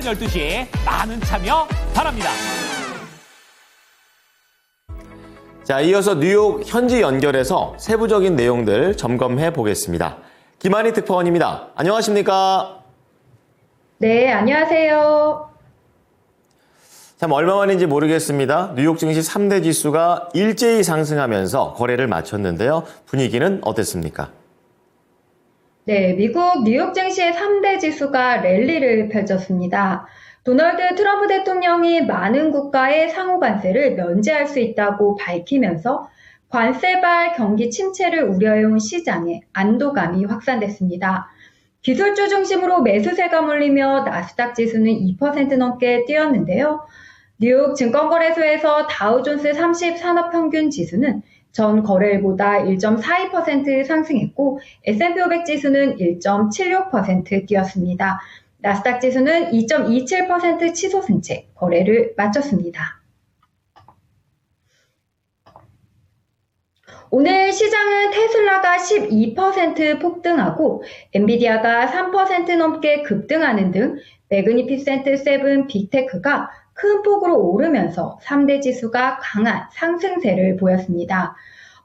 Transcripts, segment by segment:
12시에 많은 참여 바랍니다. 자, 이어서 뉴욕 현지 연결해서 세부적인 내용들 점검해 보겠습니다. 김한희 특파원입니다. 안녕하십니까? 네, 안녕하세요. 참 얼마 만인지 모르겠습니다. 뉴욕 증시 3대 지수가 일제히 상승하면서 거래를 마쳤는데요. 분위기는 어땠습니까? 네, 미국 뉴욕 증시의 3대 지수가 랠리를 펼쳤습니다. 도널드 트럼프 대통령이 많은 국가의 상호 관세를 면제할 수 있다고 밝히면서 관세발 경기 침체를 우려해온 시장에 안도감이 확산됐습니다. 기술주 중심으로 매수세가 몰리며 나스닥 지수는 2% 넘게 뛰었는데요. 뉴욕 증권거래소에서 다우존스 30 산업평균 지수는 전 거래일보다 1.42% 상승했고 S&P 500 지수는 1.76% 뛰었습니다. 나스닥 지수는 2.27% 치솟은 채 거래를 마쳤습니다. 오늘 시장은 테슬라가 12% 폭등하고 엔비디아가 3% 넘게 급등하는 등 매그니피센트 7 빅테크가 큰 폭으로 오르면서 3대 지수가 강한 상승세를 보였습니다.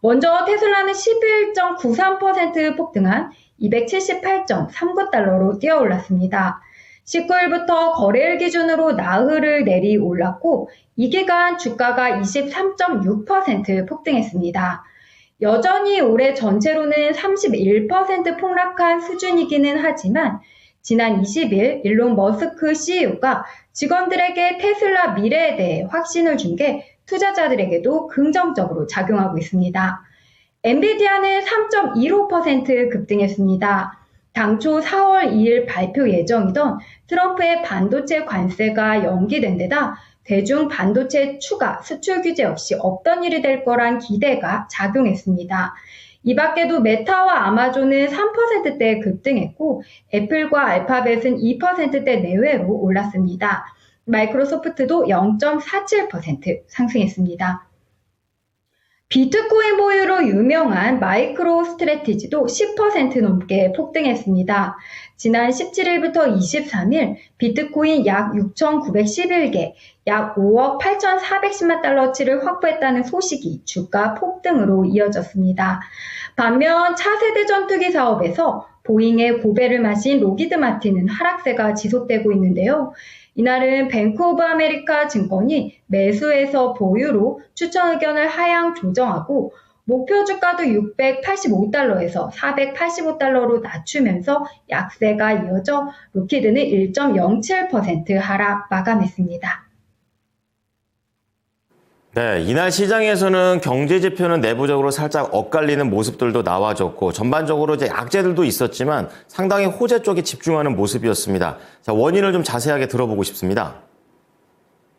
먼저 테슬라는 11.93% 폭등한 278.39달러로 뛰어올랐습니다. 19일부터 거래일 기준으로 나흘을 내리 올랐고 이 기간 주가가 23.6% 폭등했습니다. 여전히 올해 전체로는 31% 폭락한 수준이기는 하지만 지난 20일 일론 머스크 CEO가 직원들에게 테슬라 미래에 대해 확신을 준 게 투자자들에게도 긍정적으로 작용하고 있습니다. 엔비디아는 3.15% 급등했습니다. 당초 4월 2일 발표 예정이던 트럼프의 반도체 관세가 연기된 데다 대중 반도체 추가 수출 규제 없이 없던 일이 될 거란 기대가 작용했습니다. 이 밖에도 메타와 아마존은 3%대 급등했고 애플과 알파벳은 2%대 내외로 올랐습니다. 마이크로소프트도 0.47% 상승했습니다. 비트코인 보유로 유명한 마이크로 스트래티지도 10% 넘게 폭등했습니다. 지난 17일부터 23일 비트코인 약 6,911개, 약 5억 8,410만 달러치를 확보했다는 소식이 주가 폭등으로 이어졌습니다. 반면 차세대 전투기 사업에서 보잉의 고배를 마신 로키드 마틴은 하락세가 지속되고 있는데요. 이날은 뱅크 오브 아메리카 증권이 매수에서 보유로 추천 의견을 하향 조정하고 목표 주가도 685달러에서 485달러로 낮추면서 약세가 이어져 로키드는 1.07% 하락 마감했습니다. 네, 이날 시장에서는 경제 지표는 내부적으로 살짝 엇갈리는 모습들도 나와줬고 전반적으로 이제 악재들도 있었지만 상당히 호재 쪽에 집중하는 모습이었습니다. 자, 원인을 좀 자세하게 들어보고 싶습니다.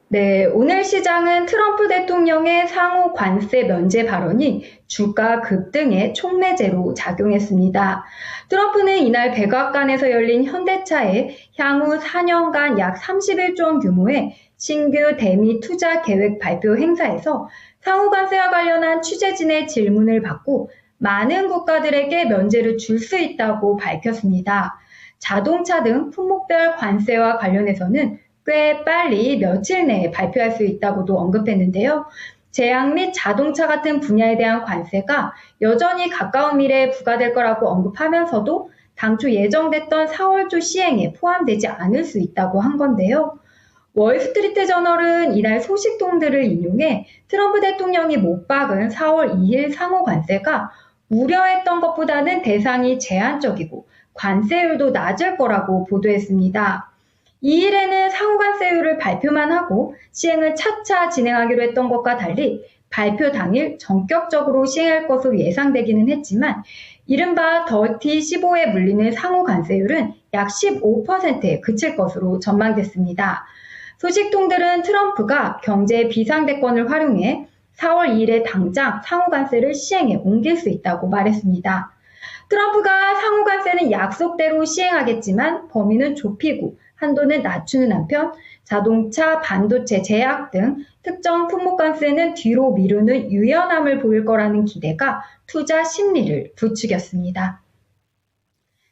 네, 오늘 시장은 트럼프 대통령의 상호 관세 면제 발언이 주가 급등의 촉매제로 작용했습니다. 트럼프는 이날 백악관에서 열린 현대차의 향후 4년간 약 31조 원 규모의 신규 대미 투자 계획 발표 행사에서 상호 관세와 관련한 취재진의 질문을 받고 많은 국가들에게 면제를 줄 수 있다고 밝혔습니다. 자동차 등 품목별 관세와 관련해서는 꽤 빨리 며칠 내에 발표할 수 있다고도 언급했는데요. 제약 및 자동차 같은 분야에 대한 관세가 여전히 가까운 미래에 부과될 거라고 언급하면서도 당초 예정됐던 4월 초 시행에 포함되지 않을 수 있다고 한 건데요. 월스트리트 저널은 이날 소식통들을 인용해 트럼프 대통령이 못 박은 4월 2일 상호 관세가 우려했던 것보다는 대상이 제한적이고 관세율도 낮을 거라고 보도했습니다. 2일에는 상호 관세율을 발표만 하고 시행을 차차 진행하기로 했던 것과 달리 발표 당일 전격적으로 시행할 것으로 예상되기는 했지만 이른바 더티 15에 물리는 상호 관세율은 약 15%에 그칠 것으로 전망됐습니다. 소식통들은 트럼프가 경제 비상대권을 활용해 4월 2일에 당장 상호관세를 시행에 옮길 수 있다고 말했습니다. 트럼프가 상호관세는 약속대로 시행하겠지만 범위는 좁히고 한도는 낮추는 한편 자동차, 반도체, 제약 등 특정 품목관세는 뒤로 미루는 유연함을 보일 거라는 기대가 투자 심리를 부추겼습니다.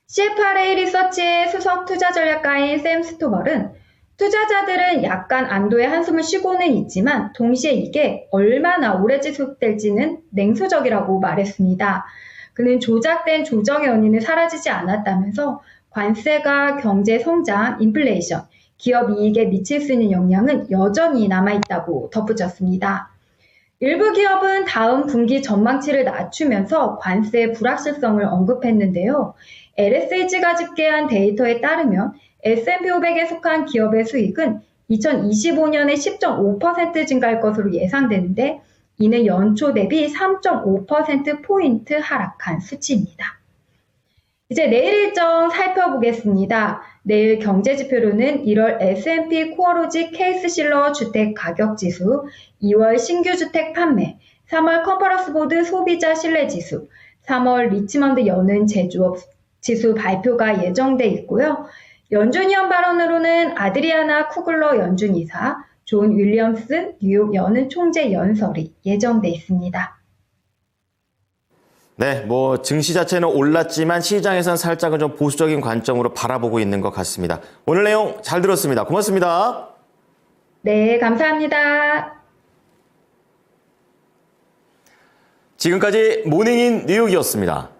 CFRA 리서치의 수석 투자 전략가인 샘 스토벌은 투자자들은 약간 안도의 한숨을 쉬고는 있지만 동시에 이게 얼마나 오래 지속될지는 냉소적이라고 말했습니다. 그는 조작된 조정의 원인은 사라지지 않았다면서 관세가 경제 성장, 인플레이션, 기업 이익에 미칠 수 있는 영향은 여전히 남아있다고 덧붙였습니다. 일부 기업은 다음 분기 전망치를 낮추면서 관세 불확실성을 언급했는데요. LSEG가 집계한 데이터에 따르면 S&P 500에 속한 기업의 수익은 2025년에 10.5% 증가할 것으로 예상되는데 이는 연초 대비 3.5%포인트 하락한 수치입니다. 이제 내일 일정 살펴보겠습니다. 내일 경제지표로는 1월 S&P 코어로직 케이스실러 주택가격지수, 2월 신규 주택 판매, 3월 컨퍼런스 보드 소비자 신뢰지수, 3월 리치먼드 여는 제조업 지수 발표가 예정돼 있고요. 연준위원 발언으로는 아드리아나 쿠글러 연준이사, 존 윌리엄스 뉴욕 여는 총재 연설이 예정돼 있습니다. 네, 증시 자체는 올랐지만 시장에선 살짝은 좀 보수적인 관점으로 바라보고 있는 것 같습니다. 오늘 내용 잘 들었습니다. 고맙습니다. 네, 감사합니다. 지금까지 모닝인 뉴욕이었습니다.